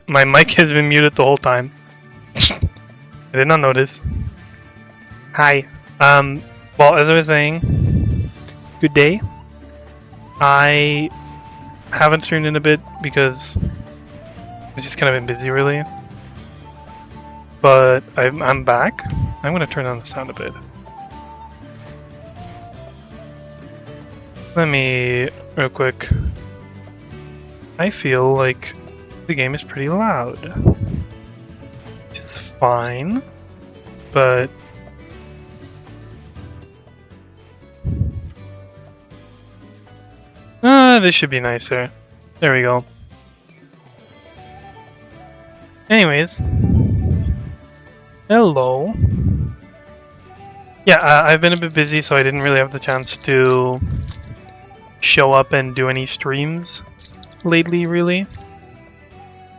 My mic has been muted the whole time. I did not notice. Hi. Well, as I was saying, good day. I haven't streamed in a bit because I've just kind of been busy, really. But I'm back. I'm gonna turn on the sound a bit. Let me, real quick. I feel like the game is pretty loud, which is fine, but this should be nicer. There we go. Anyways, hello. Yeah, I've been a bit busy, so I didn't really have the chance to show up and do any streams lately, really.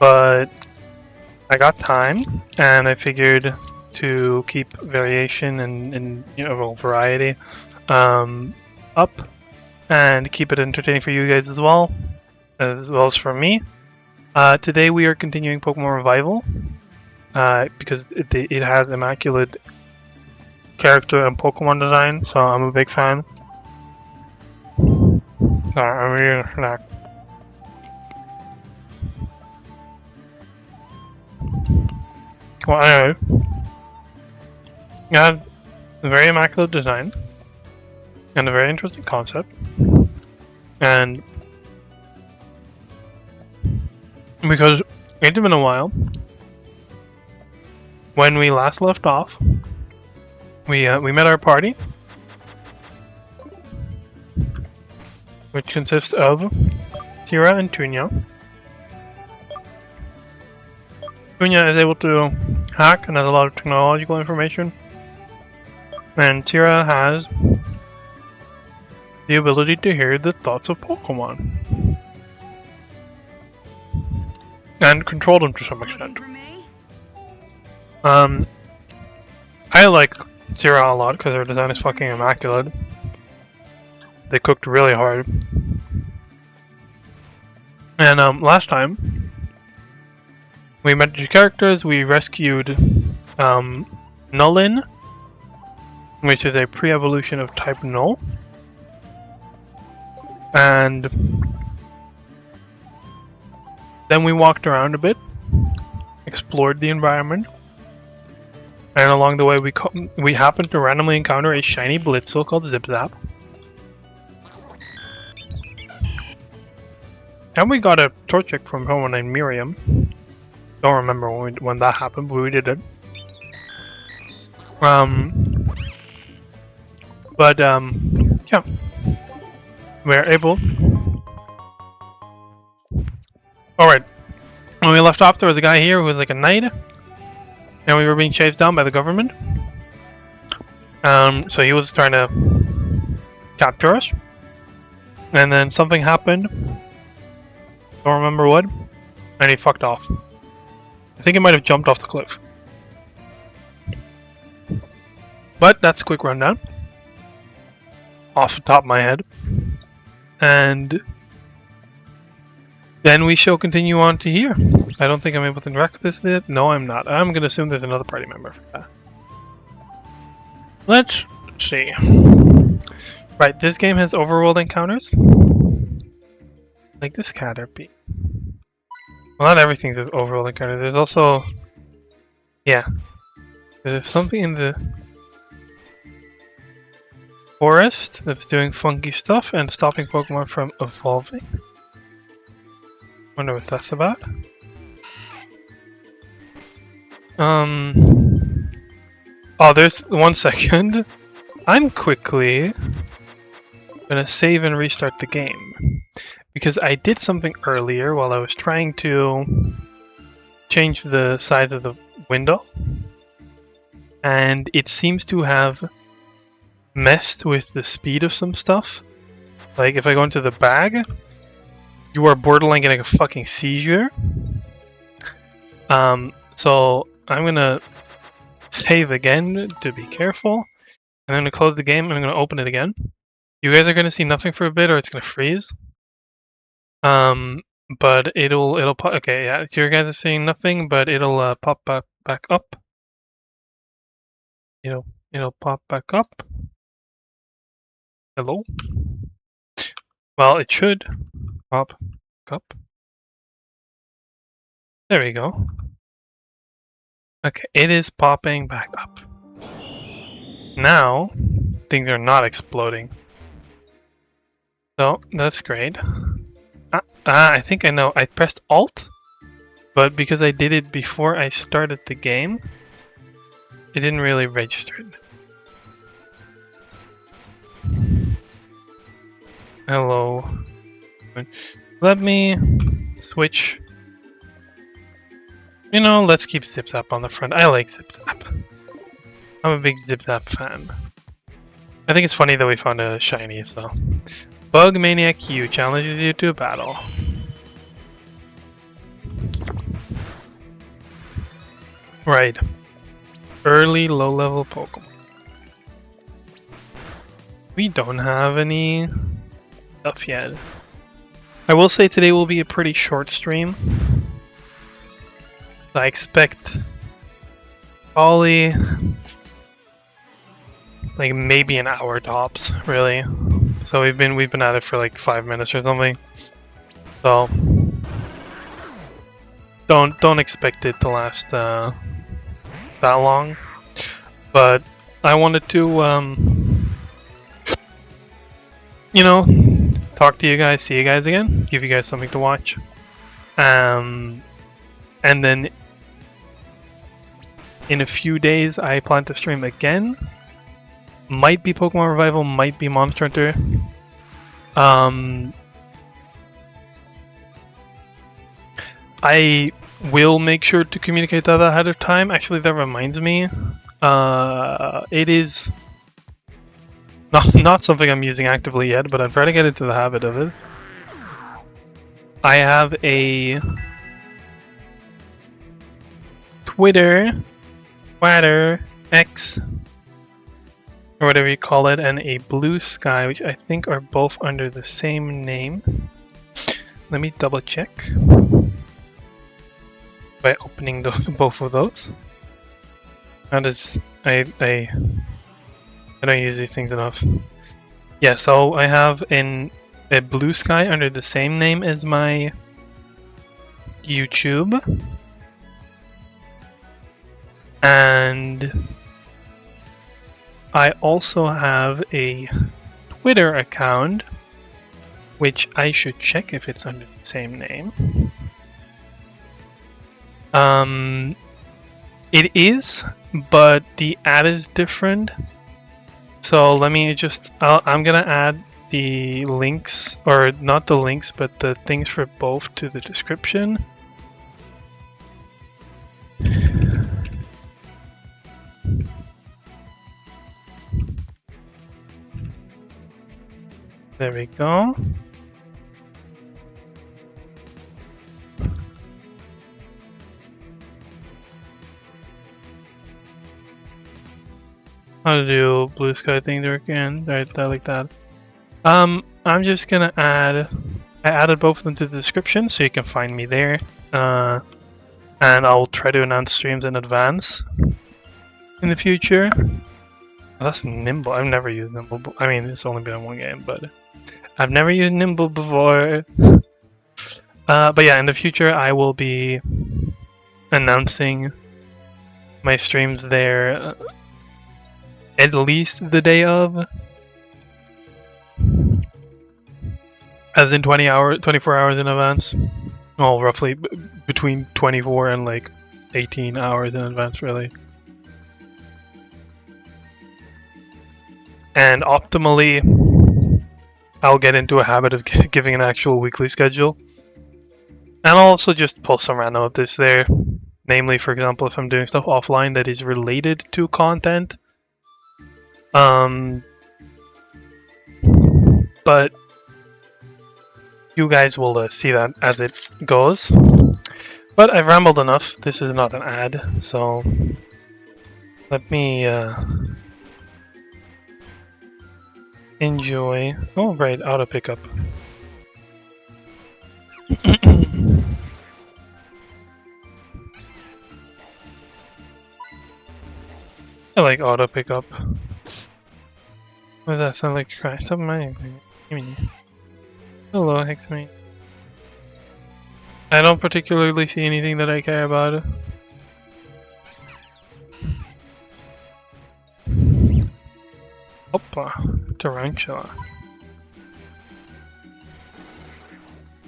But I got time, and I figured to keep variation and variety up, and keep it entertaining for you guys as well as for me. Today we are continuing Pokémon Revival because it has immaculate character and Pokemon design, so I'm a big fan. I'm really snack. Well, anyway, it has a very immaculate design and a very interesting concept, and because it's been a while, when we last left off, we met our party, which consists of Tira and Tunya. Tunya is able to hack and has a lot of technological information, and Tira has the ability to hear the thoughts of Pokemon and control them to some extent. I like Tira a lot because her design is fucking immaculate. They cooked really hard. And last time we met the characters. We rescued Nullin, which is a pre-evolution of type Null, and then we walked around a bit, explored the environment, and along the way we happened to randomly encounter a shiny Blitzel called Zip Zap. And we got a Torchic from someone named Miriam. Don't remember when that happened, but we did it. Yeah. We're able... Alright. When we left off, there was a guy here who was like a knight. And we were being chased down by the government. So he was trying to capture us. And then something happened. Don't remember what. And he fucked off. I think he might have jumped off the cliff. But that's a quick rundown. Off the top of my head. And then we shall continue on to here. I don't think I'm able to interact with this bit. No, I'm not. I'm going to assume there's another party member for that. Let's see. Right, this game has overworld encounters. Like this Caterpie. Well, not everything's an overworld encounter. There's also... Yeah. There's something in the forest that's doing funky stuff and stopping Pokemon from evolving. Wonder what that's about. Oh, there's 1 second. I'm quickly gonna save and restart the game because I did something earlier while I was trying to change the size of the window, and it seems to have messed with the speed of some stuff. Like if I go into the bag, you are borderline getting a fucking seizure. So I'm gonna save again to be careful, and I'm gonna close the game and I'm gonna open it again. You guys are gonna see nothing for a bit, or it's gonna freeze. but it'll pop. Okay, yeah, your guys are seeing nothing, but it'll pop back up. It'll pop back up. Hello. Well, it should pop up. There we go. Okay, it is popping back up. Now, things are not exploding. So, that's great. I think I know. I pressed Alt, but because I did it before I started the game, it didn't really register it. Hello. Let me switch. You know, let's keep Zip Zap on the front. I like Zip Zap. I'm a big Zip Zap fan. I think it's funny that we found a shiny, so. Bug Maniac U challenges you to a battle. Right. Early low-level Pokemon. We don't have any stuff yet. I will say today will be a pretty short stream. I expect probably like maybe an hour tops, really. So we've been at it for like 5 minutes or something. So don't expect it to last that long. But I wanted to you know, talk to you guys, see you guys again, give you guys something to watch. And then in a few days I plan to stream again. Might be Pokemon Revival, might be Monster Hunter. I will make sure to communicate that ahead of time. Actually, that reminds me. It is not something I'm using actively yet, but I'm trying to get into the habit of it. I have a Twitter, X, or whatever you call it, and a BlueSky, which I think are both under the same name. Let me double check by opening both of those. How does I don't use these things enough. Yeah, so I have a BlueSky under the same name as my YouTube, and I also have a Twitter account, which I should check if it's under the same name. It is, but the ad is different. So let me just, I'm gonna add the links, or not the links, but the things for both to the description. There we go. How to do BlueSky things again, right? Like that. I'm just gonna I added both of them to the description so you can find me there. And I'll try to announce streams in advance in the future. Oh, that's Nimble. I've never used Nimble. I mean, it's only been in one game, but I've never used Nimble before. But yeah, in the future, I will be announcing my streams there at least the day of, as in 24 hours in advance. Well, roughly between 24 and like 18 hours in advance, really. And optimally, I'll get into a habit of giving an actual weekly schedule. And I'll also just post some random updates there. Namely, for example, if I'm doing stuff offline that is related to content. But you guys will see that as it goes. But I've rambled enough. This is not an ad, so let me enjoy. Oh, right, auto pickup. I like auto pickup. What does that sound like? Crash. Something. Hello, Hexmate. I don't particularly see anything that I care about. Hoppa, tarantula.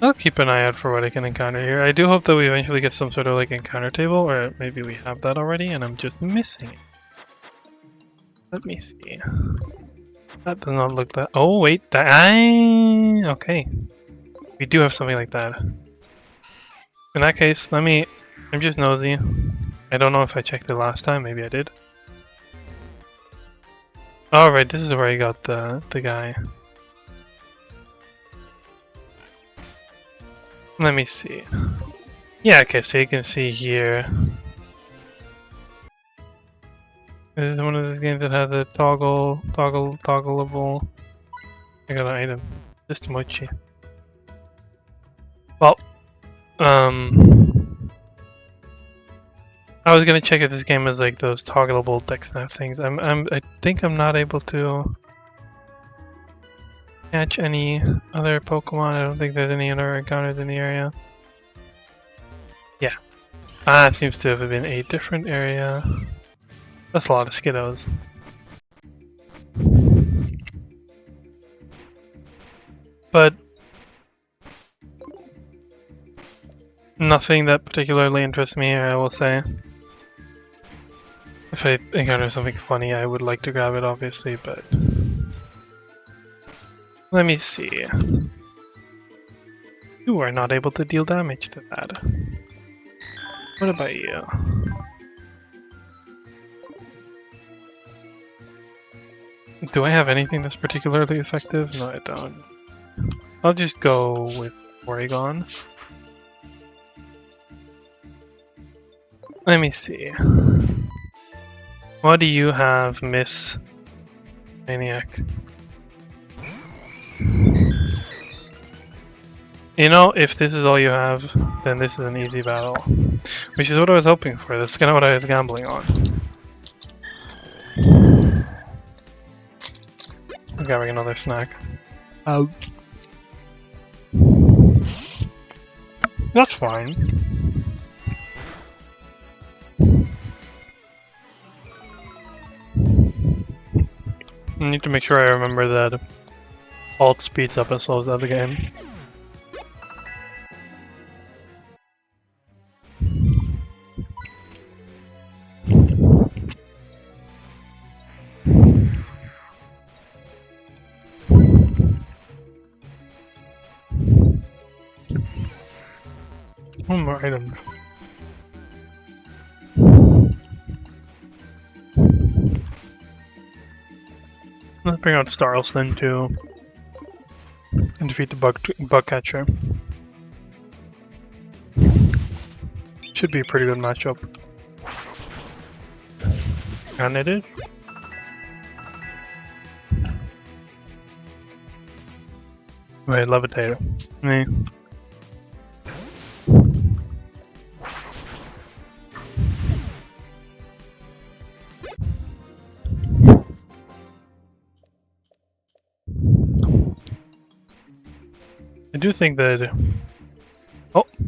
I'll keep an eye out for what I can encounter here. I do hope that we eventually get some sort of like encounter table, or maybe we have that already and I'm just missing it. Let me see. That does not look that. Oh wait, okay. We do have something like that. In that case, I'm just nosy. I don't know if I checked it last time. Maybe I did. All right, this is where I got the guy. Let me see. Yeah, okay, so you can see here. This is one of those games that has a toggleable. I got an item. Just mochi. Well, I was gonna check if this game has like those toggleable deck snap things. I think I'm not able to catch any other Pokemon. I don't think there's any other encounters in the area. Yeah. It seems to have been a different area. That's a lot of Skiddos. But nothing that particularly interests me, I will say. If I encounter something funny, I would like to grab it, obviously, but... Let me see. You are not able to deal damage to that. What about you? Do I have anything that's particularly effective? No, I don't. I'll just go with Oregon. Let me see. What do you have, Miss Maniac? You know, if this is all you have, then this is an easy battle. Which is what I was hoping for. That's kind of what I was gambling on. I'm grabbing another snack. That's fine. I need to make sure I remember that alt speeds up and slows down the game. One more item. Let's bring out Starls then too, and defeat the bug catcher. Should be a pretty good matchup. And it is. Wait, levitator. Me. I do think that... Oh! I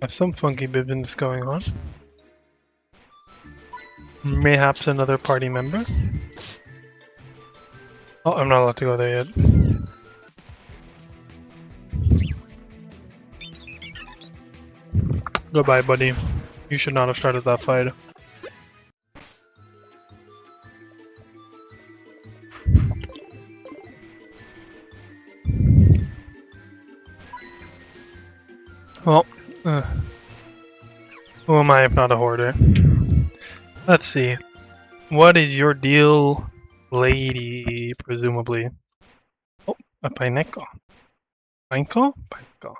have some funky business going on. Mayhaps another party member. Oh, I'm not allowed to go there yet. Goodbye, buddy. You should not have started that fight. Well, who am I if not a hoarder? Let's see. What is your deal, lady, presumably? Oh, a Pineco. Pineco? Pineco.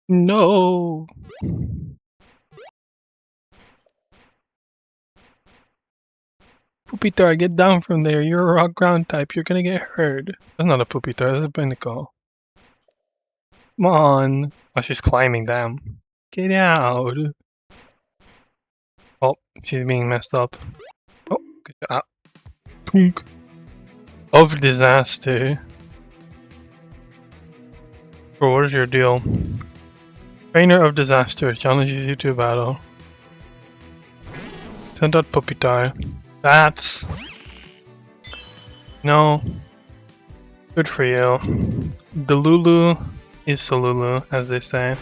No! Pupitar, get down from there. You're a rock ground type. You're gonna get hurt. That's not a Pupitar, that's a Pineco. Come on. Oh, she's climbing down. Get out. Oh, she's being messed up. Oh, good job. Punk. Of disaster. Bro, what is your deal? Trainer of disaster challenges you to a battle. Send out Pupitar. That's... No. Good for you. Delulu is Solulu, as they say.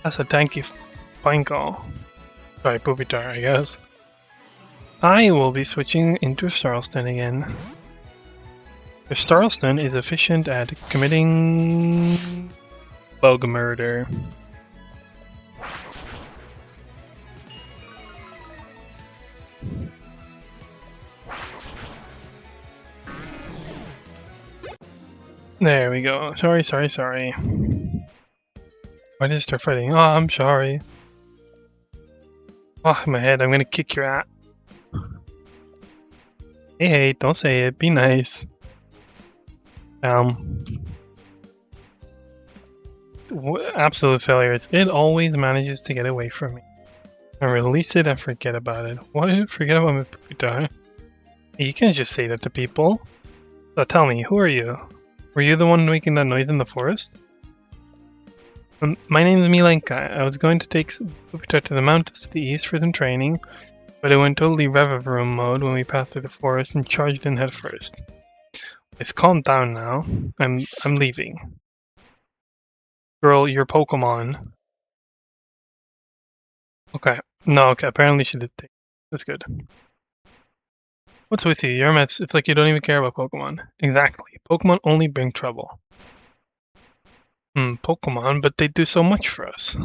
That's a tanky fine call. Sorry, Pupitar, I guess. I will be switching into Starlston again. The Starlston is efficient at committing bug murder. There we go. Sorry. Why did I start fighting? Oh, I'm sorry. Oh, my head. I'm gonna kick your ass. Hey, don't say it. Be nice. Absolute failures. It always manages to get away from me. I release it and forget about it. What? Forget about my Pupitar? You can't just say that to people. So tell me, who are you? Were you the one making that noise in the forest? My name is Milenka. I was going to take Pupitar to the mountains to the east for some training, but it went totally Revavroom mode when we passed through the forest and charged in head first. It's calmed down now. I'm leaving. Girl, your Pokemon. Okay. No, okay. Apparently she did take. That's good. What's with you? You're a mess. It's like you don't even care about Pokemon. Exactly. Pokemon only bring trouble. Pokemon, but they do so much for us.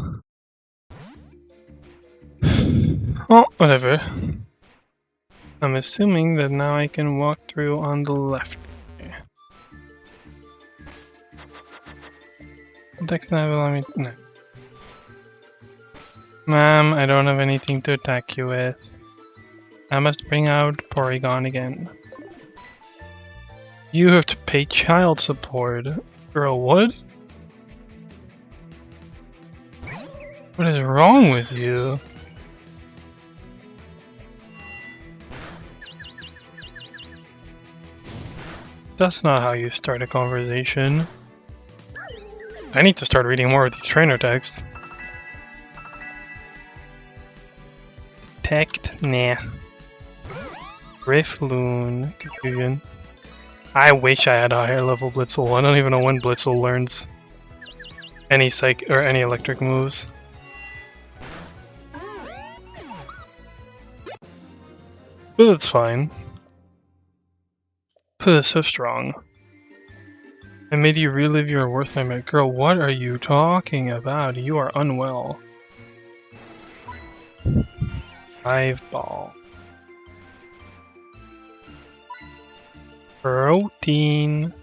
Oh, whatever. I'm assuming that now I can walk through on the left. Dex not allow me. No. Ma'am, I don't have anything to attack you with. I must bring out Porygon again. You have to pay child support. Girl, what? What is wrong with you? That's not how you start a conversation. I need to start reading more of these trainer texts. Detect? Nah. Riftloon. Confusion. I wish I had a higher level Blitzel. I don't even know when Blitzel learns any psych or any electric moves. But it's fine. So strong. I made you relive your worst nightmare. Girl, what are you talking about? You are unwell. 5 ball. Protein.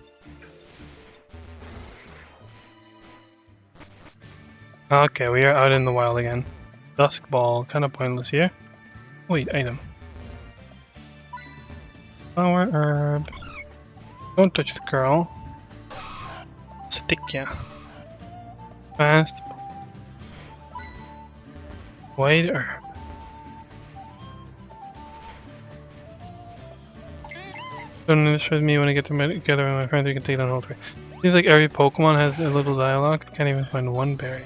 Okay, we are out in the wild again. Dusk ball, kind of pointless here. Wait, item. Flower herb. Don't touch the girl. Stick ya. Fast. White herb. Don't interest me when I get together with my friends. We can take it on all three. Seems like every Pokemon has a little dialogue. I can't even find one berry.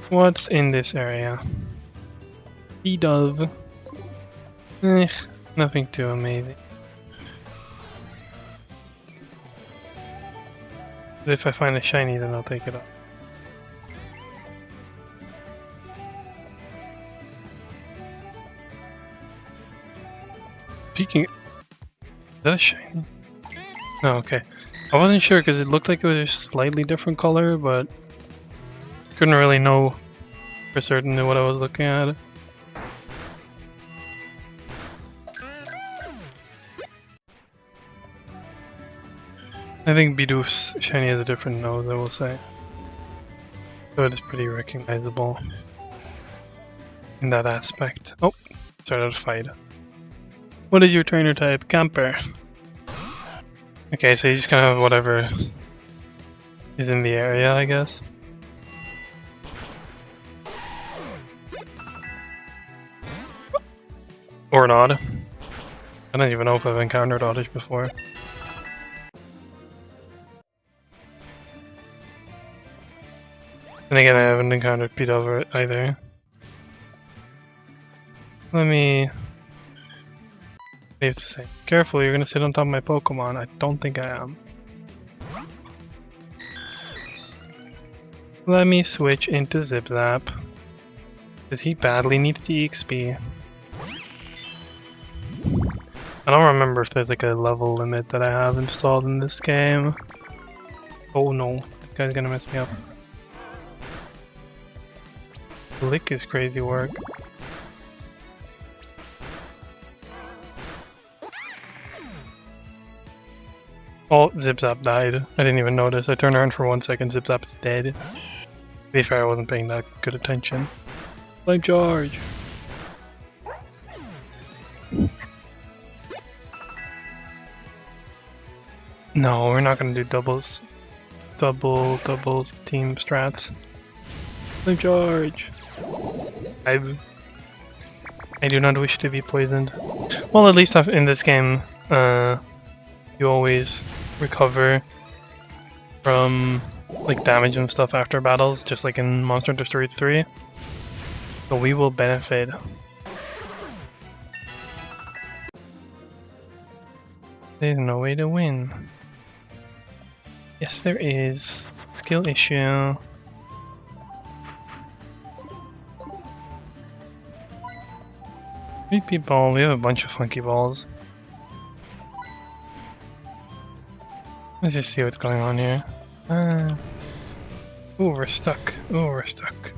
What's in this area? Dove. Nothing too amazing. But if I find a shiny, then I'll take it up. Speaking, is that a shiny? No, okay. I wasn't sure because it looked like it was a slightly different color, but couldn't really know for certain what I was looking at. I think Bidoof's shiny has a different nose, I will say. So it is pretty recognizable in that aspect. Oh, started a fight. What is your trainer type? Camper. Okay, so you just kind of have whatever is in the area, I guess. Or not. I don't even know if I've encountered Oddish before. And again, I haven't encountered Pete over it either. Let me... I have to say, careful, you're gonna sit on top of my Pokemon. I don't think I am. Let me switch into Zip Zap. Because he badly needs the EXP. I don't remember if there's like a level limit that I have installed in this game. Oh no, this guy's gonna mess me up. Lick is crazy work. Oh, Zip Zap died. I didn't even notice. I turned around for 1 second, Zip Zap is dead. To be fair, I wasn't paying that good attention. Flame charge! No, we're not gonna do doubles team strats. Flame charge! I do not wish to be poisoned. Well, at least in this game, you always recover from like damage and stuff after battles, just like in Monster Hunter Story 3. So we will benefit. There's no way to win. Yes, there is. Skill issue. Repeat ball. We have a bunch of funky balls. Let's just see what's going on here. Ooh, we're stuck. Ooh, we're stuck.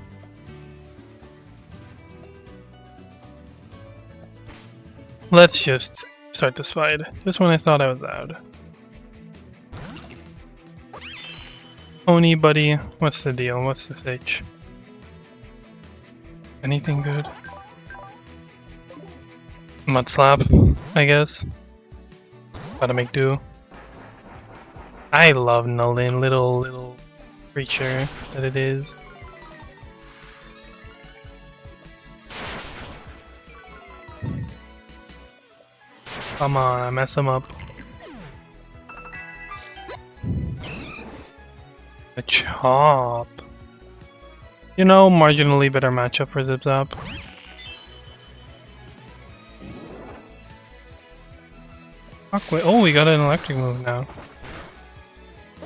Let's just start this fight. Just when I thought I was out. Pony buddy, what's the deal? What's the sitch? Anything good? Mud slap, I guess. Gotta make do. I love Nullin, little creature that it is. Come on, I mess him up. A chop. You know, marginally better matchup for Zip Zap. Oh, we got an electric move now.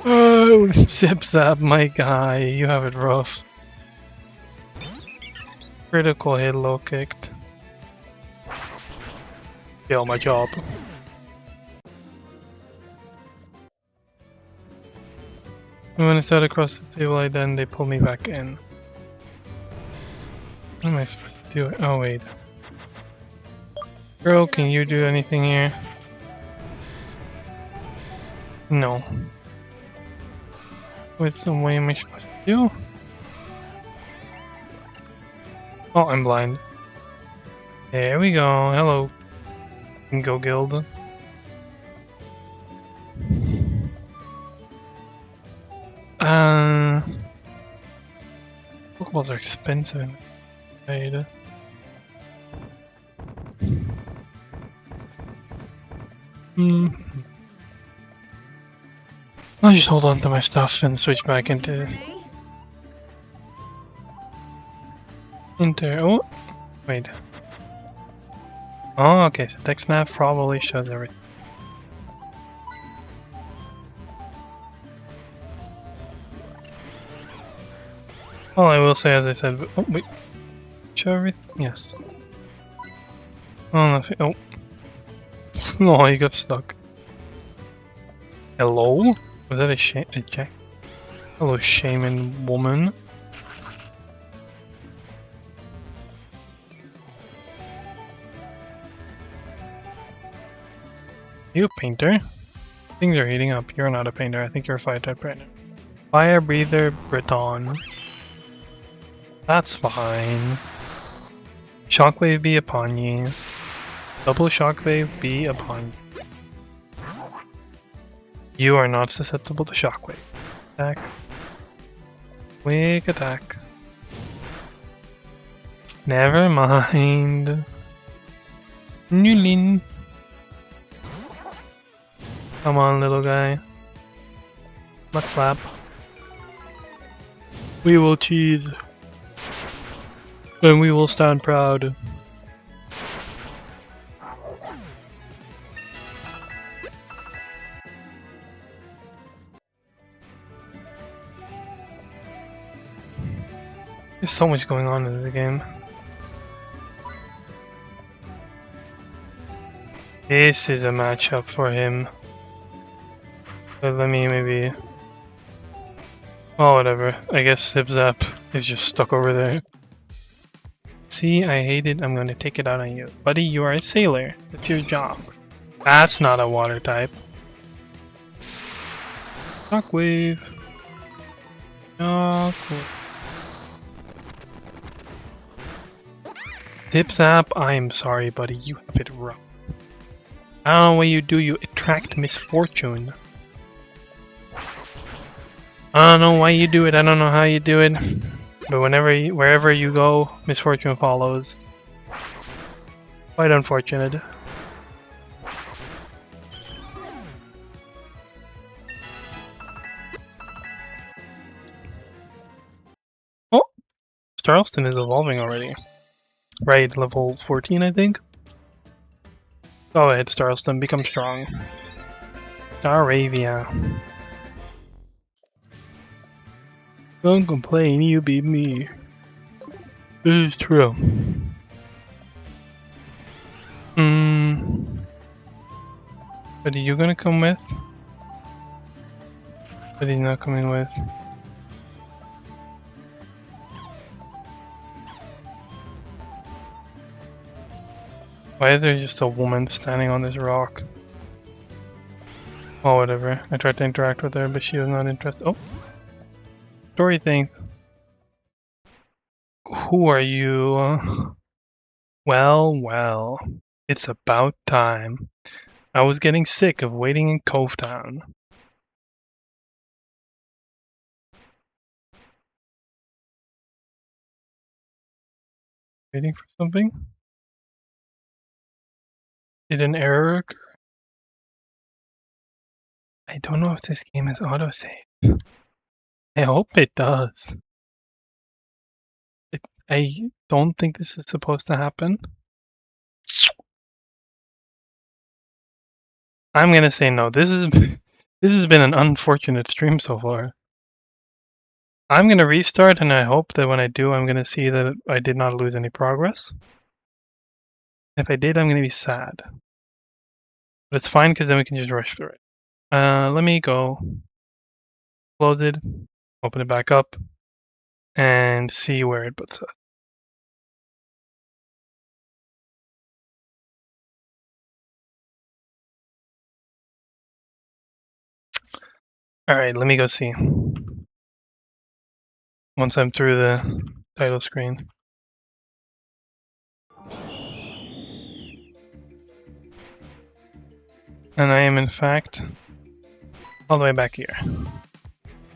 Oh, Zip Zap, my guy, you have it rough. Critical hit, low kicked. Fail my job. And when I sat across the table, then they pull me back in. What am I supposed to do? Oh wait. Girl, can you do anything here? No. What's some way am I supposed to do? Oh, I'm blind. There we go. Hello. Go Guild. Pokeballs are expensive. Right. I'll just hold on to my stuff and switch back into oh wait. Oh, okay, so text map probably shows everything. Well, I will say, as I said, oh wait, show everything. Yes. Oh no! Oh, no, he got stuck. Hello? Was that a Jack? Hello, shaman woman. You a painter? Things are heating up. You're not a painter. I think you're a fire type right now. Fire breather Breton. That's fine. Shockwave be upon ye. Double shockwave be upon you. You are not susceptible to shockwave. Attack. Quick attack. Never mind. Nullin. Come on, little guy. Butt slap. We will cheese. And we will stand proud. There's so much going on in the game. This is a matchup for him. So let me maybe... Oh, whatever. I guess Zip Zap is just stuck over there. See, I hate it. I'm gonna take it out on you. Buddy, you are a sailor. That's your job. That's not a water type. Shockwave. Shockwave. Zip Zap, I'm sorry, buddy. You have it rough. I don't know what you do. You attract misfortune. I don't know why you do it. I don't know how you do it. But wherever you go, misfortune follows. Quite unfortunate. Oh! Charleston is evolving already. Right, level 14, I think. Go ahead, Charleston, become strong. Staravia. Don't complain, you beat me. This is true. What are you gonna come with? But he's not coming with. Why is there just a woman standing on this rock? Oh, whatever. I tried to interact with her, but she was not interested. Oh! Story thing. Who are you? Well. It's about time. I was getting sick of waiting in Cove Town. Waiting for something? Did an error occur? I don't know if this game is autosave. I hope it does. I don't think this is supposed to happen. I'm gonna say no. This has been an unfortunate stream so far. I'm gonna restart, and I hope that when I do, I'm gonna see that I did not lose any progress. If I did, I'm gonna be sad. But it's fine because then we can just rush through it. Let me go close it, open it back up, and see where it puts us. Alright, let me go see. Once I'm through the title screen. And I am in fact all the way back here.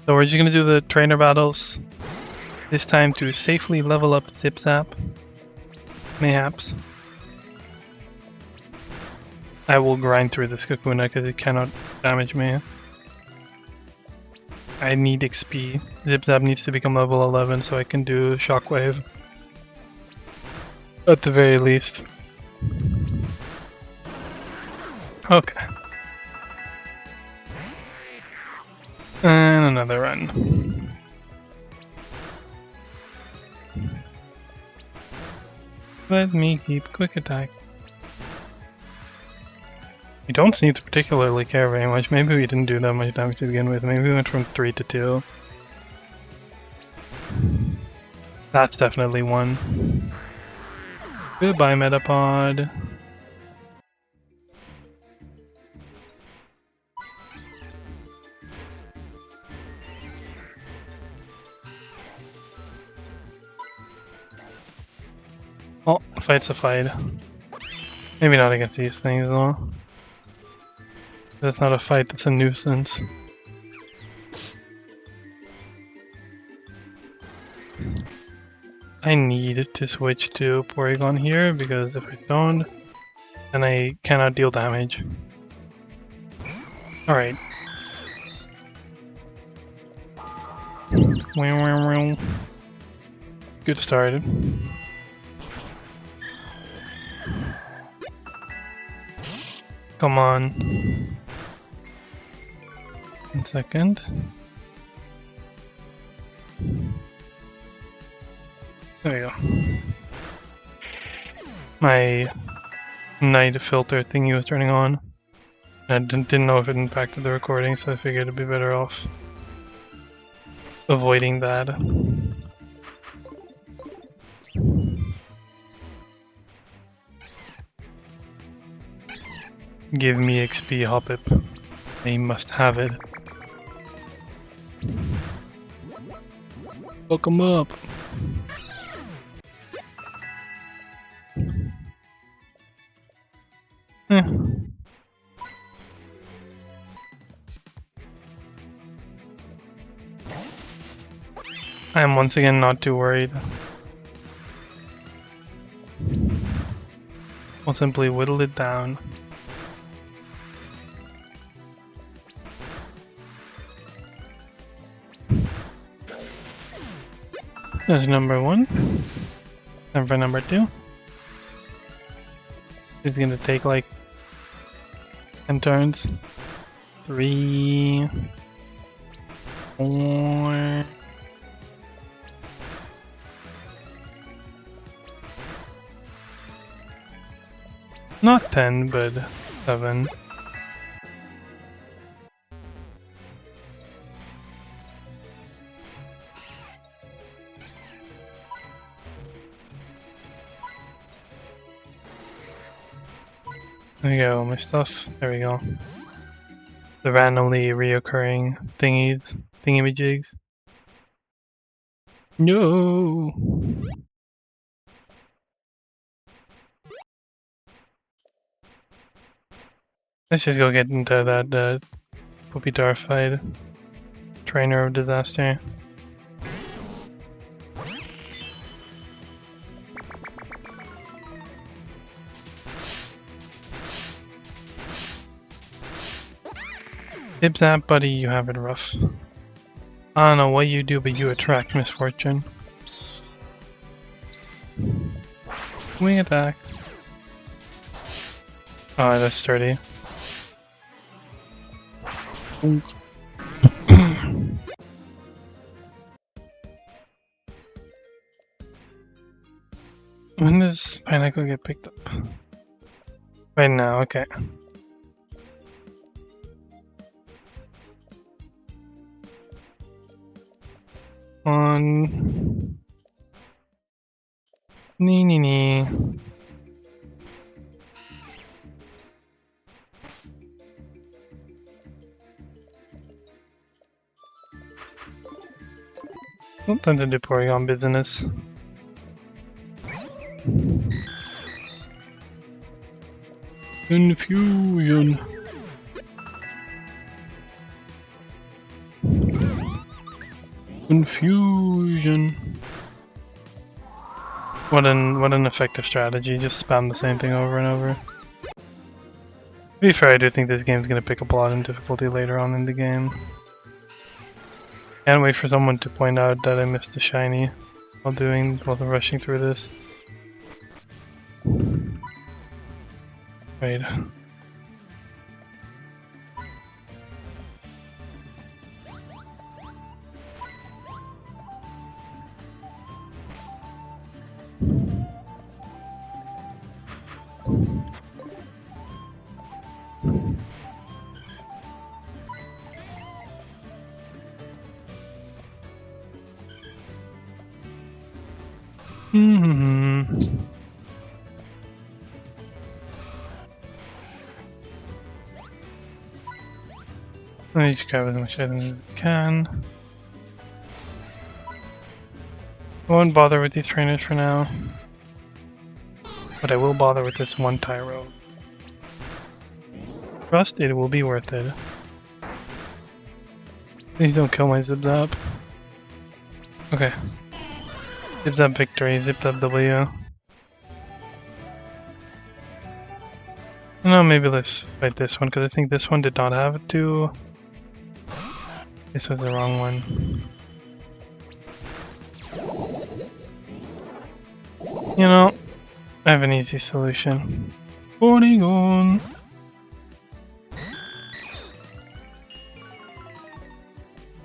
So we're just gonna do the trainer battles. This time to safely level up Zip Zap. Mayhaps. I will grind through this Kakuna because it cannot damage me. I need XP. Zip Zap needs to become level 11 so I can do Shockwave. At the very least. Okay. And another run. Let me keep quick attack. We don't seem to particularly care very much. Maybe we didn't do that much damage to begin with. Maybe we went from 3 to 2. That's definitely one. Goodbye, Metapod. Oh, a fight's a fight. Maybe not against these things though. That's not a fight, that's a nuisance. I need to switch to Porygon here because if I don't, and I cannot deal damage. Alright. Good start. Come on. 1 second. There you go. My night filter thingy was turning on. I didn't know if it impacted the recording, so I figured it'd be better off avoiding that. Give me XP, Hoppip. I must have it. Fuck 'em up. I am once again not too worried. I'll simply whittle it down. There's number 1. And for number 2. It's gonna take like 10 turns. 3, 4. Not 10, but 7. There we go, my stuff. There we go. The randomly reoccurring thingy-majigs. No! Let's just go get into that Pupitar trainer of disaster. Zip zap, buddy, you have it rough. I don't know what you do, but you attract misfortune. Wing attack. Oh, that's sturdy. When does Pineapple get picked up? Right now, okay. On. Nee. Not time to do Porygon business. Confusion. Confusion. What an effective strategy, just spam the same thing over and over. To be fair, I do think this game's gonna pick up a lot in difficulty later on in the game. Can't wait for someone to point out that I missed a shiny while rushing through this. Wait. Let me just grab as much items as I can. I won't bother with these trainers for now, but I will bother with this one Tyro. Trust it will be worth it. Please don't kill my Zip Zap. Okay. Zip Zap victory, Zip Zap W. No, maybe let's fight this one, because I think this one did not have to... This was the wrong one. You know, I have an easy solution. Porygon!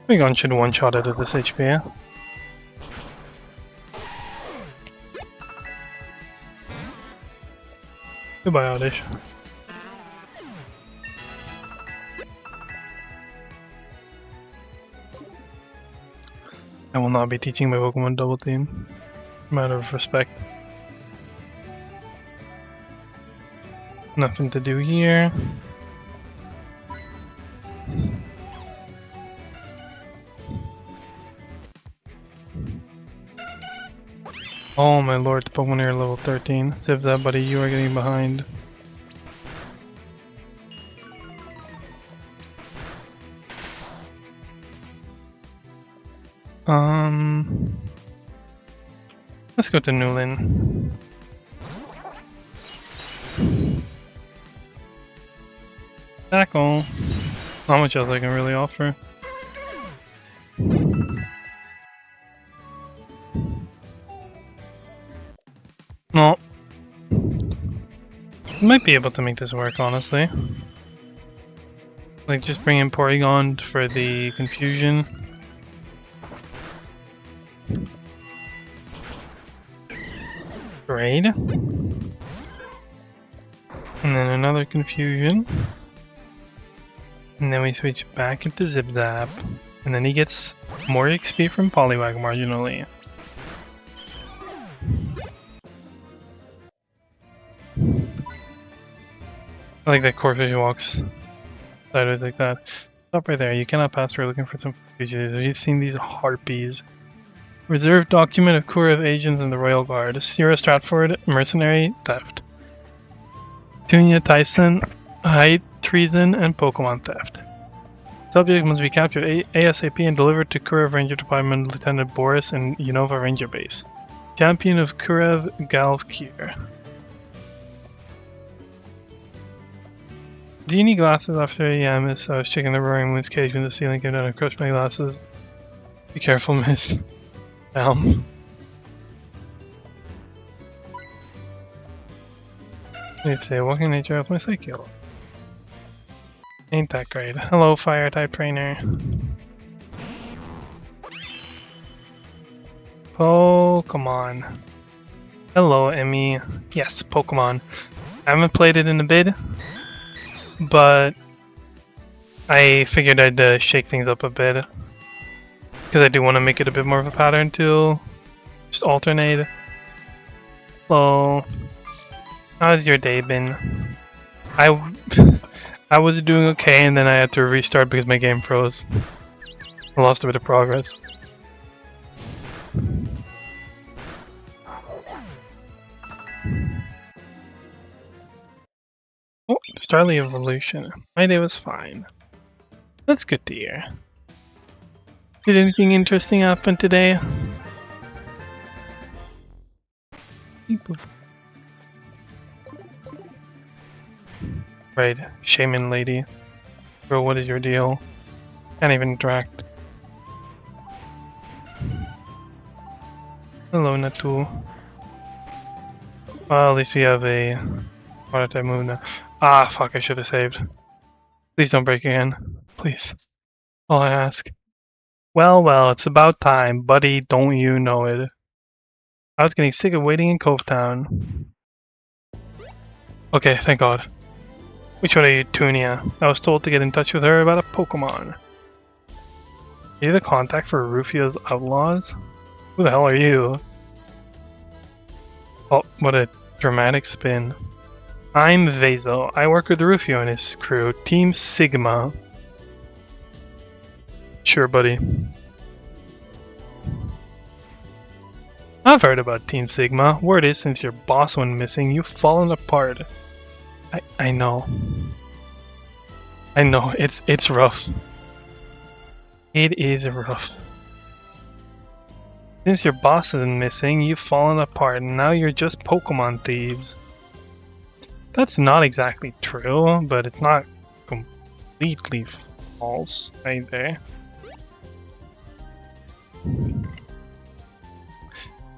Porygon should one-shot out of this HP, yeah? Goodbye, Oddish. I will not be teaching my Pokemon Double Team. Matter of respect. Nothing to do here. Oh my lord, the Pokemon here are level 13. Zip that, buddy, you are getting behind. Let's go to Nullin. Tackle. Not much else I can really offer. No. Might be able to make this work, honestly. Like, just bring in Porygon for the confusion. Trade. And then another confusion. And then we switch back into Zip Zap. And then he gets more XP from Poliwag marginally. I like that Corfish walks sideways like that. Stop right there. You cannot pass through looking for some fugitives. Have you seen these harpies? Reserved document of Corps of Agents in the Royal Guard. Sierra Stratford, mercenary, theft. Tunia Tyson, height, treason, and Pokemon theft. Subject must be captured ASAP and delivered to Kurev Ranger Department Lieutenant Boris in Unova Ranger Base. Champion of Kurev Galvkir. Do you need glasses after? Yeah, miss. I was checking the Roaring Moon's cage when the ceiling came down and crushed my glasses. Be careful, miss. Let's say, walking nature of my cycle. Ain't that great. Hello, fire type trainer. Pokemon. Hello, Emmy. Yes, Pokemon. I haven't played it in a bit, but I figured I'd shake things up a bit. Because I do want to make it a bit more of a pattern to just alternate. Hello. How's your day been? I was doing okay and then I had to restart because my game froze. I lost a bit of progress. Oh, Starly Evolution. My day was fine. That's good to hear. Did anything interesting happen today? Right, Shaman Lady. Bro, what is your deal? Can't even interact. Hello, Natu. Well, at least we have a water type move now. Ah, fuck, I should have saved. Please don't break again. Please. All I ask. Well, it's about time, buddy, don't you know it. I was getting sick of waiting in Covetown. Okay, thank God. Which one are you, Tunia? I was told to get in touch with her about a Pokemon. Are you the contact for Rufio's Outlaws? Who the hell are you? Oh, what a dramatic spin. I'm Vazel. I work with Rufio and his crew, Team Sigma. Sure, buddy. I've heard about Team Sigma. Word is, since your boss went missing, you've fallen apart. I know. I know, it's rough. It is rough. Since your boss is missing, you've fallen apart, and now you're just Pokemon thieves. That's not exactly true, but it's not completely false either.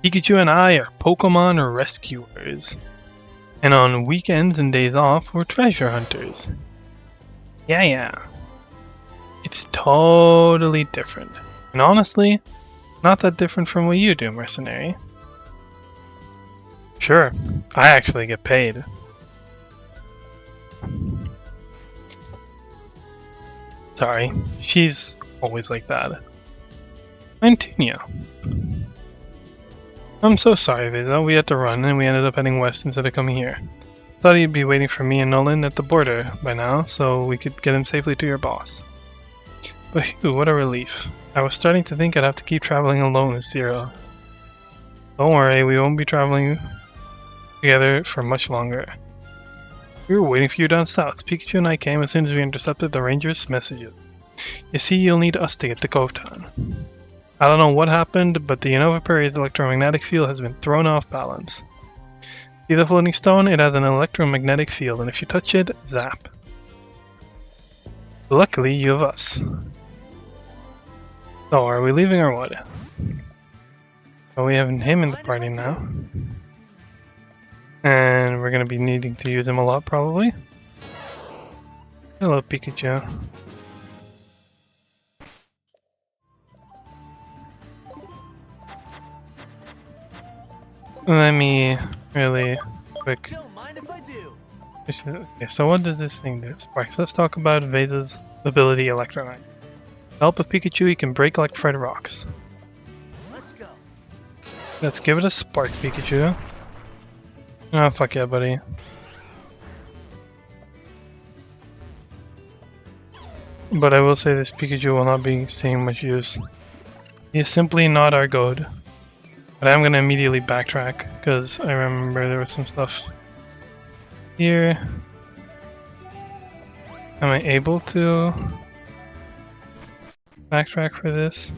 Pikachu and I are Pokemon rescuers. And on weekends and days off, we're treasure hunters. Yeah. It's totally different. And honestly, not that different from what you do, mercenary. Sure, I actually get paid. Sorry, she's always like that. Antonia. I'm so sorry, Visa. We had to run and we ended up heading west instead of coming here. Thought he'd be waiting for me and Nullin at the border by now, so we could get him safely to your boss. But phew, what a relief. I was starting to think I'd have to keep traveling alone with Zero. Don't worry, we won't be traveling together for much longer. We were waiting for you down south. Pikachu and I came as soon as we intercepted the ranger's messages. You see, you'll need us to get to Cove Town. I don't know what happened, but the Unova Prairie's electromagnetic field has been thrown off balance. See the floating stone? It has an electromagnetic field, and if you touch it, zap. Luckily, you have us. So, are we leaving or what? Well, we have him in the party now. And we're gonna be needing to use him a lot, probably. Hello, Pikachu. Let me really quick. Don't mind if I do. Okay, so what does this thing do? Sparks. Let's talk about Veza's ability, Electronite. To help with Pikachu, he can break electrified rocks. Let's go. Let's give it a spark, Pikachu. Oh, fuck yeah, buddy. But I will say this Pikachu will not be seeing much use. He is simply not our GOAT. But I'm gonna immediately backtrack, because I remember there was some stuff here. Am I able to backtrack for this?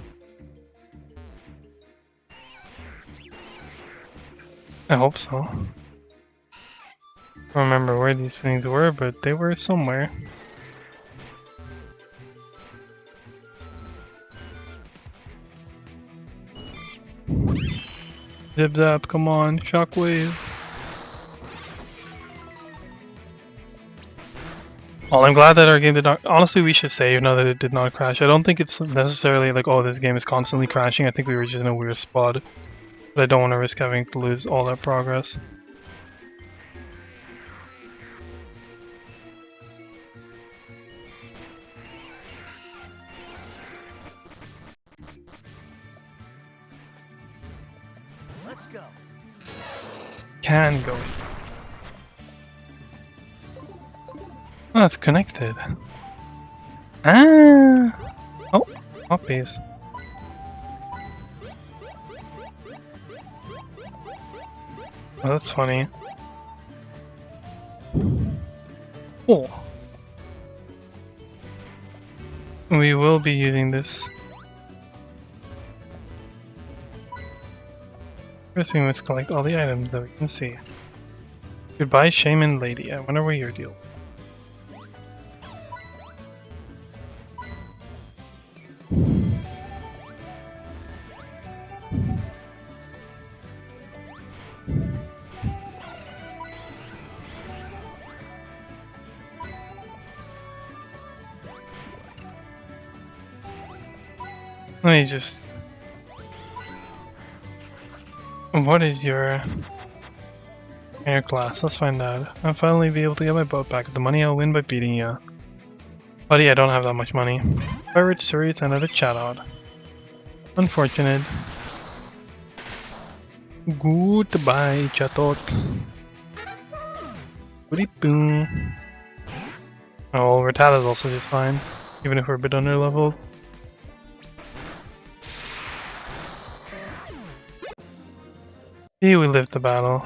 I hope so. I don't remember where these things were, but they were somewhere. Zip zap, come on, shockwave. Well, I'm glad that our game did not. Honestly, we should save now that it did not crash. I don't think it's necessarily like, oh, this game is constantly crashing. I think we were just in a weird spot. But I don't want to risk having to lose all that progress. Let's go. Can go. Oh, it's connected. Ah! Oh, poppies. Oh, that's funny. Oh. We will be using this. First we must collect all the items that we can see. Goodbye, Shaman Lady. I wonder what your deal. Let me just... What is your class? Let's find out. I'll finally be able to get my boat back with the money I'll win by beating you. Buddy, I don't have that much money. Pirate Suri's another chat-out. Unfortunate. Goodbye, chatot. Goody boom. Oh, Rattata's also just fine, even if we're a bit under-leveled. We lived the battle.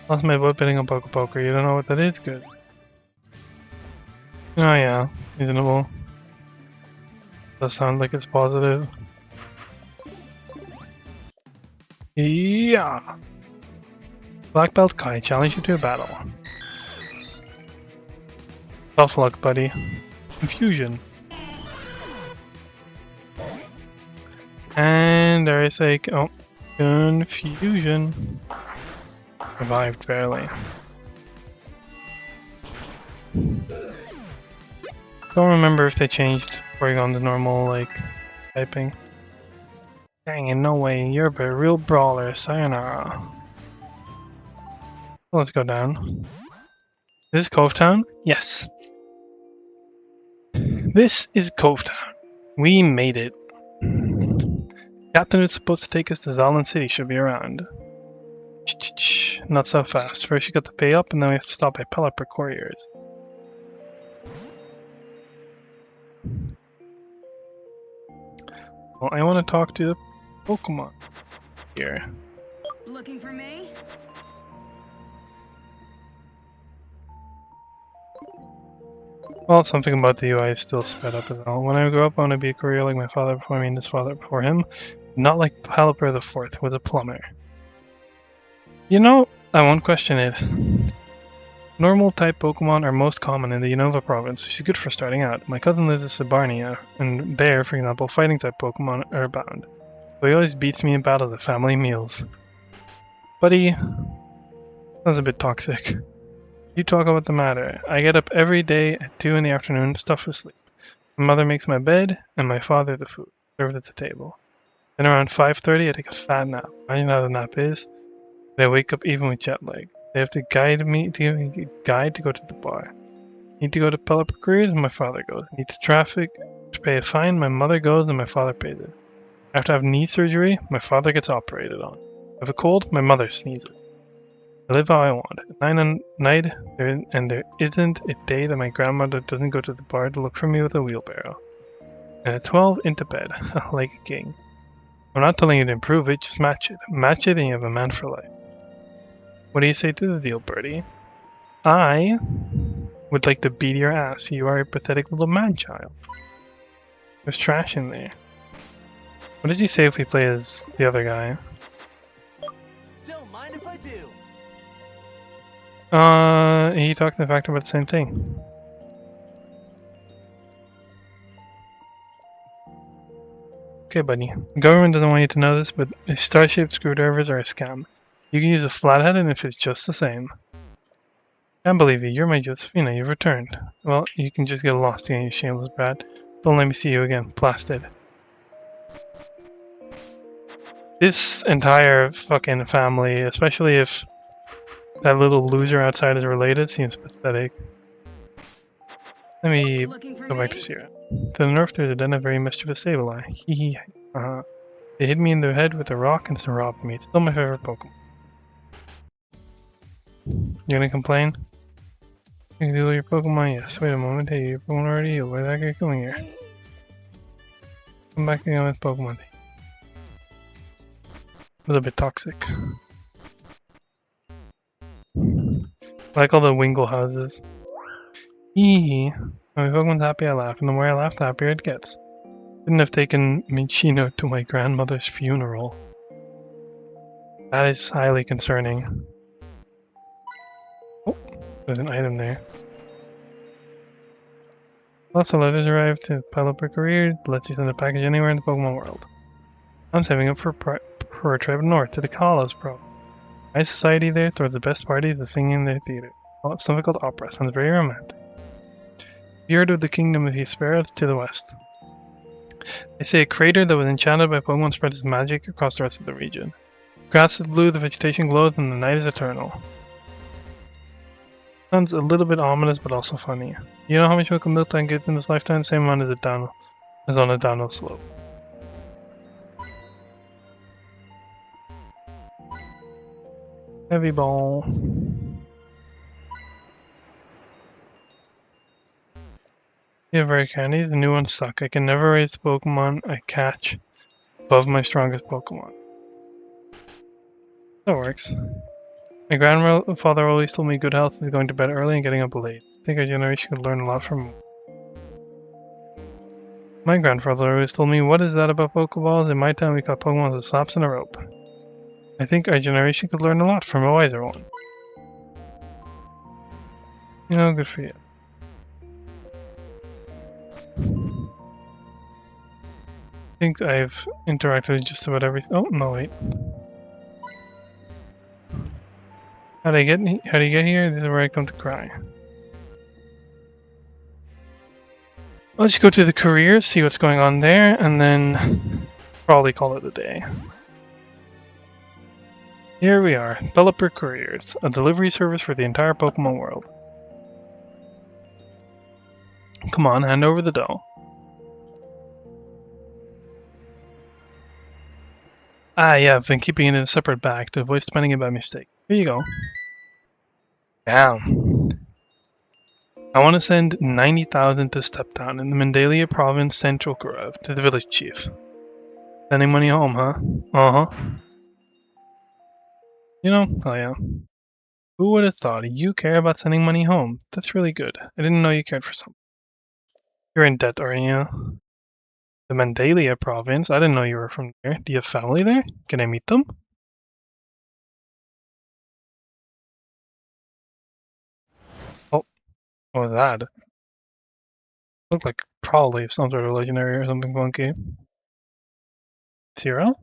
Lost my boat betting on Poker. You don't know what that is? Good. Oh yeah, reasonable. Does sound like it's positive. Yeah. Black Belt Kai, challenge you to a battle. Tough luck, buddy. Confusion. And there is a confusion. Survived barely. Don't remember if they changed Porygon to normal, like, typing. Dang, in no way, you're a real brawler, sayonara. Let's go down. This is Cove Town? Yes. This is Cove Town. We made it. Captain who's supposed to take us to Zalan City should be around. Not so fast. First you got to pay up and then we have to stop by Pelipper couriers. Well, I want to talk to the Pokemon here. Looking for me? Well, something about the UI is still sped up as well. When I grow up, I want to be a courier like my father before me and his father before him. Not like Pelipper the Fourth, who was a plumber. You know, I won't question it. Normal type Pokemon are most common in the Unova province, which is good for starting out. My cousin lives in Sibarnia, and there, for example, fighting type Pokemon are abound. So he always beats me in battles at family meals. Buddy, that's a bit toxic. You talk about the matter. I get up every day at 2 in the afternoon, stuffed with sleep. My mother makes my bed, and my father the food, served at the table. Then around 5:30, I take a fat nap. I don't know how the nap is, but I wake up even with jet lag. They have to give me a guide to go to the bar. Need to go to Pelipper Couriers, my father goes. Need to traffic to pay a fine, my mother goes, and my father pays it. I have to have knee surgery, my father gets operated on. I have a cold, my mother sneezes. I live how I want. At 9 at night, there isn't a day that my grandmother doesn't go to the bar to look for me with a wheelbarrow. And at 12, into bed, like a king. I'm not telling you to improve it, just match it. Match it and you have a man for life. What do you say to the deal, birdie? I would like to beat your ass. You are a pathetic little man-child. There's trash in there. What does he say if we play as the other guy? Don't mind if I do. He talked in fact about the same thing. Okay, buddy. The government doesn't want you to know this, but star-shaped screwdrivers are a scam. You can use a flathead and it fits just the same. Can't believe you. You're my Josephina. You've returned. Well, you can just get lost again, you shameless brat. Don't let me see you again. Blasted. This entire fucking family, especially if that little loser outside is related, seems pathetic. Let me go back to Sierra. To the north, there's a den of very mischievous Sableye. Hee They hit me in the head with a rock and robbed me. It's still my favorite Pokemon. You gonna complain? You can deal your Pokemon? Yes. Wait a moment. Hey, your Pokemon already healed. Why is that guy coming here? Come back again with Pokemon. A little bit toxic. Like all the Wingle houses. When my Pokemon's happy, I laugh, and the more I laugh, the happier it gets. Couldn't have taken Minchino to my grandmother's funeral. That is highly concerning. Oh, there's an item there. Lots of letters arrived to Pelipper Courier, lets you send a package anywhere in the Pokemon World. I'm saving up for a trip north to the Kalos, bro. Nice society there, throws the best parties, the singing in their theater. Oh, it's something called opera, sounds very romantic. The Earth of the Kingdom of Hesperia to the west. They say a crater that was enchanted by Pokemon spreads its magic across the rest of the region. Grass is blue, the vegetation glows, and the night is eternal. Sounds a little bit ominous, but also funny. You know how much milk a Miltank gets in this lifetime? Same amount as on a downhill slope. Heavy ball. Yeah, very candy. The new ones suck. I can never raise the Pokemon I catch above my strongest Pokemon. That works. My grandfather always told me good health is going to bed early and getting up late. I think our generation could learn a lot from. My grandfather always told me, what is that about Pokeballs? In my time we caught Pokemon with slaps and a rope. I think our generation could learn a lot from a wiser one. You know, good for you. think I've interacted with just about everything. Oh, no, wait. How do you get here? This is where I come to cry. Let's go to the careers, see what's going on there, and then probably call it a day. Here we are, Developer Careers, a delivery service for the entire Pokémon world. Come on, hand over the dough. Ah, yeah, I've been keeping it in a separate bag to avoid spending it by mistake. Here you go. Damn. I want to send 90,000 to Steptown in the Mandalia province, Central Grove, to the village chief. Sending money home, huh? Uh-huh. You know, oh yeah. Who would have thought you care about sending money home? That's really good. I didn't know you cared for something. You're in debt, aren't you? The Mandalia province? I didn't know you were from there. Do you have family there? Can I meet them? Oh, what was that? Looked like probably some sort of legendary or something funky. Zero?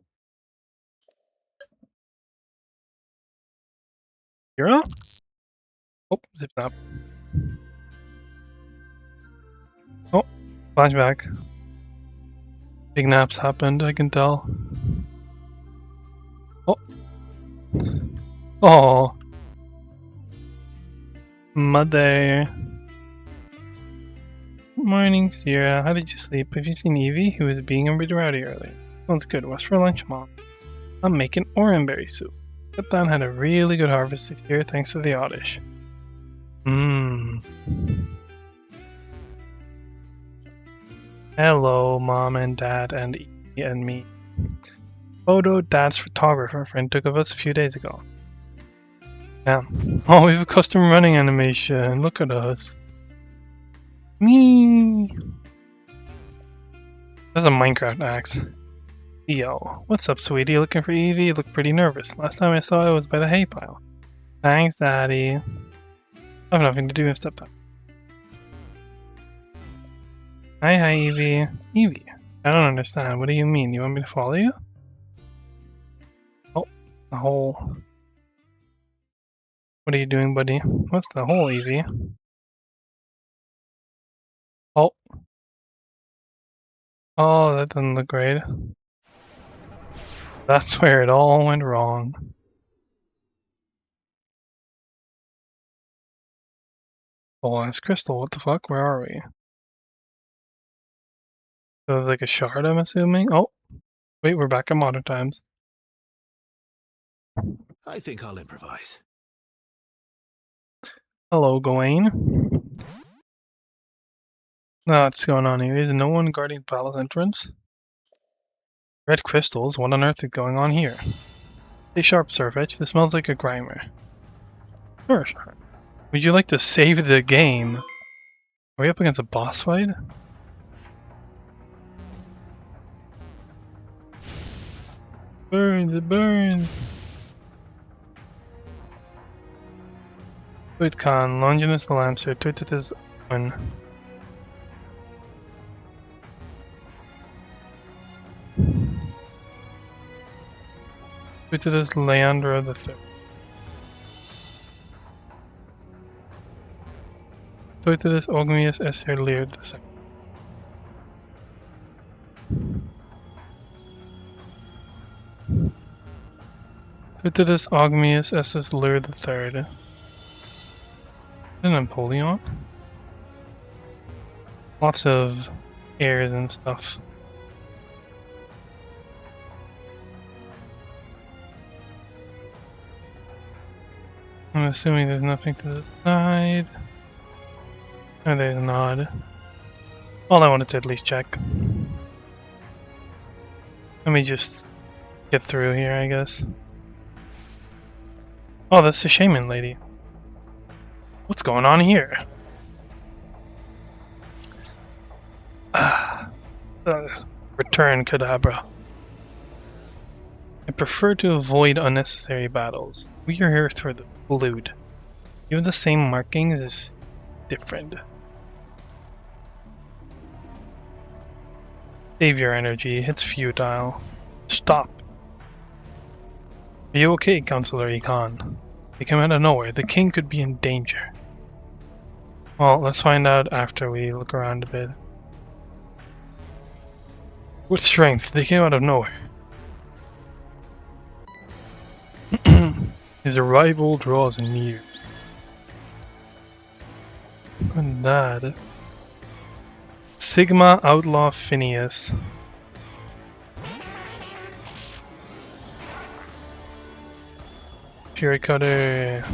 Zero? Oh, zip snap. Oh, flashback. Big naps happened, I can tell. Oh. Oh. Mother. Morning, Sierra. How did you sleep? Have you seen Evie, who was being a bit rowdy earlier? Sounds good. What's for lunch, Mom? I'm making oranberry soup. Steptown had a really good harvest this year thanks to the Oddish. Mmm. Hello, Mom and Dad and Evie and me. Photo Dad's photographer friend took of us a few days ago. Yeah. Oh, we have a custom running animation. Look at us. Me. That's a Minecraft axe. Yo, what's up, sweetie? You looking for Evie? You look pretty nervous. Last time I saw it was by the hay pile. Thanks, Daddy. I have nothing to do with Steptown. Hi, Evie. Evie, I don't understand. What do you mean? You want me to follow you? Oh, the hole. What are you doing, buddy? What's the hole, Evie? Oh. Oh, that doesn't look great. That's where it all went wrong. Oh, it's Crystal. What the fuck? Where are we? So like a shard, I'm assuming? Oh, wait, we're back in modern times. I think I'll improvise. Hello, Gawain. What's going on here? Is no one guarding the palace entrance? Red crystals? What on earth is going on here? Stay sharp, Surfetch. This smells like a grimer. Sure. Would you like to save the game? Are we up against a boss fight? Burns, it burns! Tweetcon, Longinus the Lancer, tweeted his one. Tweeted his Leandro the Third. Tweeted his Ogmius Esser Leard the Second. Tweeted his Ogmius Esser Leard the Third. And Napoleon? Lots of airs and stuff. I'm assuming there's nothing to the side. Oh, there's not. Well, I wanted to at least check. Let me just get through here, I guess. Oh, that's the shaman lady. What's going on here? Return, Kadabra. I prefer to avoid unnecessary battles. We are here for the loot. You have the same markings as different. Save your energy, it's futile. Stop. Are you okay, Counselor Econ? They came out of nowhere. The king could be in danger. Well, let's find out after we look around a bit. With strength, they came out of nowhere. His arrival draws near. And that. Sigma Outlaw Phineas. Fury Cutter.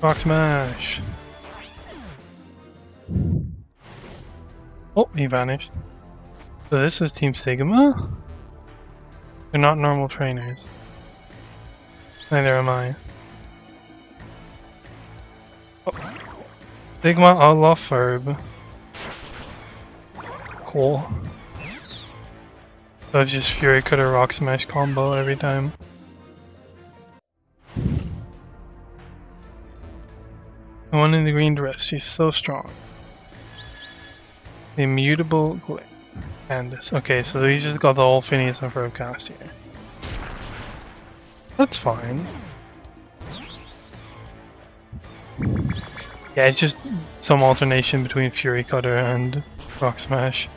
Rock Smash. Oh, he vanished. So this is Team Sigma? They're not normal trainers. Neither am I. Oh. Sigma Outlaw Ferb. Cool. So it's just Fury Cutter Rock Smash combo every time. The one in the green dress, she's so strong. The immutable glare. Candace. Okay, so he just got the whole Phineas and Ferb cast here. That's fine. Yeah, it's just some alternation between Fury Cutter and Rock Smash.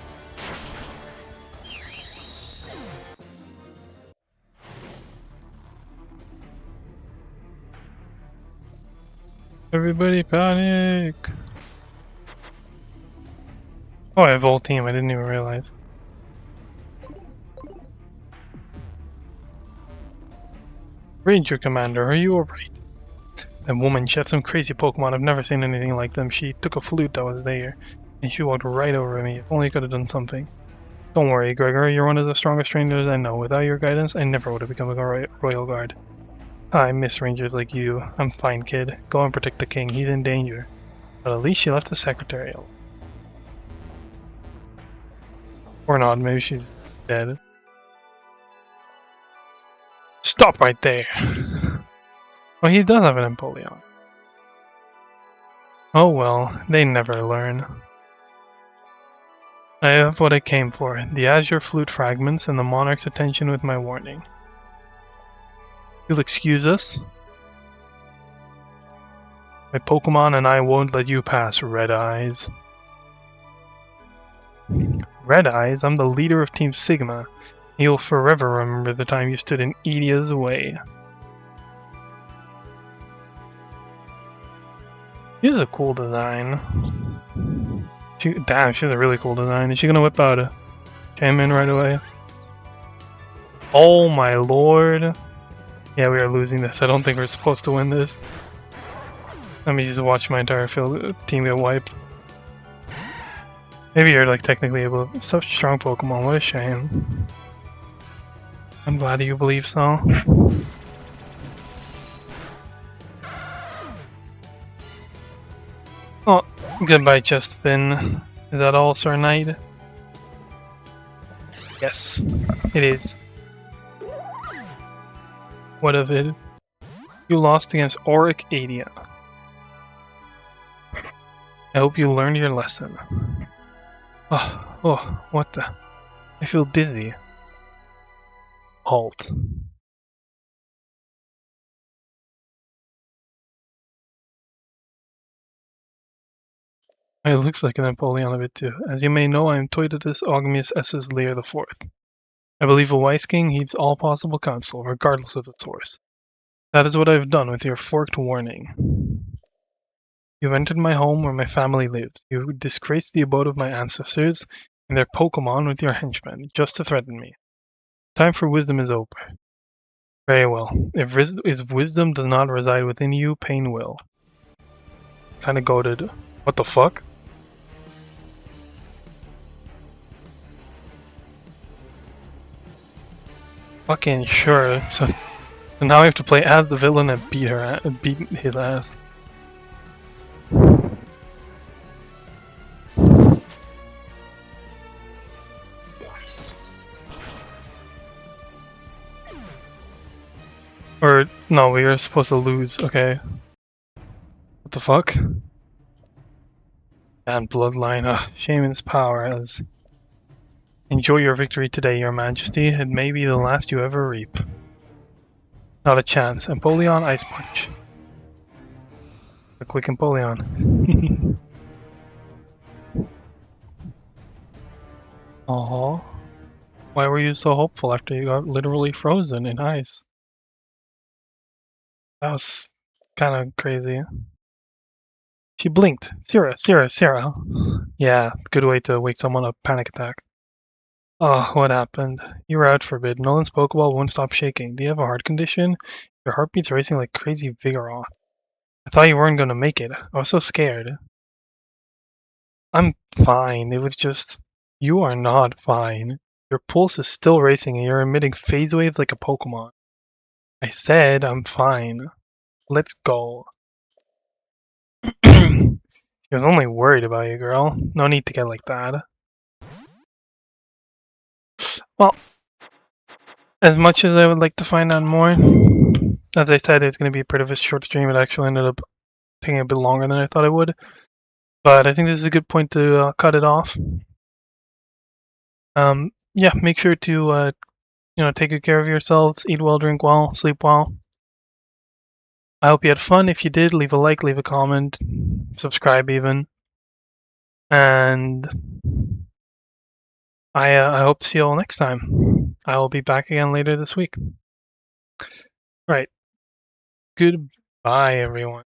Everybody panic! Oh, I have a whole team, I didn't even realize. Ranger Commander, are you alright? That woman, she had some crazy Pokemon, I've never seen anything like them. She took a flute that was there, and she walked right over me. If only I could have done something. Don't worry, Gregor, you're one of the strongest rangers I know. Without your guidance, I never would have become a royal guard. I miss rangers like you. I'm fine, kid. Go and protect the king, he's in danger. But at least she left the secretary alone. Or not, maybe she's dead. Stop right there! Well, he does have an Empoleon. Oh well, they never learn. I have what I came for, the Azure Flute fragments and the Monarch's attention with my warning. You'll excuse us? My Pokemon and I won't let you pass, Red Eyes. Red Eyes? I'm the leader of Team Sigma. You'll forever remember the time you stood in Edia's way. She has a cool design. Damn, she has a really cool design. Is she gonna whip out a Shaman right away? Oh my lord. Yeah, we are losing this. I don't think we're supposed to win this. Let me just watch my entire team get wiped. Maybe you're like technically able to. Such strong Pokemon, what a shame. I'm glad you believe so. Oh, goodbye, Justin. Is that all, Sir Knight? Yes, it is. What of it? You lost against Auric Adia. I hope you learned your lesson. Oh, what the? I feel dizzy. Halt. It looks like an Empoleon of it too. As you may know, I am Toydatus Augmius Essus Lear IV. I believe a wise king heeds all possible counsel, regardless of the source. That is what I have done with your forked warning. You've entered my home where my family lives. You disgraced the abode of my ancestors and their Pokemon with your henchmen, just to threaten me. Time for wisdom is over. Very well. If wisdom does not reside within you, pain will. Kinda goated. What the fuck? Fucking sure. So now I have to play as the villain and beat his ass. Or no, we are supposed to lose. Okay. What What the fuck? And bloodline. Shaman's power has. Enjoy your victory today, your majesty. It may be the last you ever reap. Not a chance. Empoleon Ice Punch. A quick Empoleon. Oh, why were you so hopeful after you got literally frozen in ice? That was kind of crazy. She blinked. Sarah. Yeah, good way to wake someone up. Panic attack. Oh, what happened? You were out for a bit. Nullin's Pokeball won't stop shaking. Do you have a heart condition? Your heartbeat's racing like crazy Vigoroth. I thought you weren't going to make it. I was so scared. I'm fine. It was just... You are not fine. Your pulse is still racing and you're emitting phase waves like a Pokemon. I said I'm fine. Let's go. She was only worried about you, girl. No need to get like that. Well, as much as I would like to find out more, as I said, it's going to be a bit of a short stream. It actually ended up taking a bit longer than I thought it would. But I think this is a good point to cut it off. Yeah, make sure to take good care of yourselves, eat well, drink well, sleep well. I hope you had fun. If you did, leave a like, leave a comment, subscribe even. And I hope to see you all next time. I will be back again later this week. Right. Goodbye, everyone.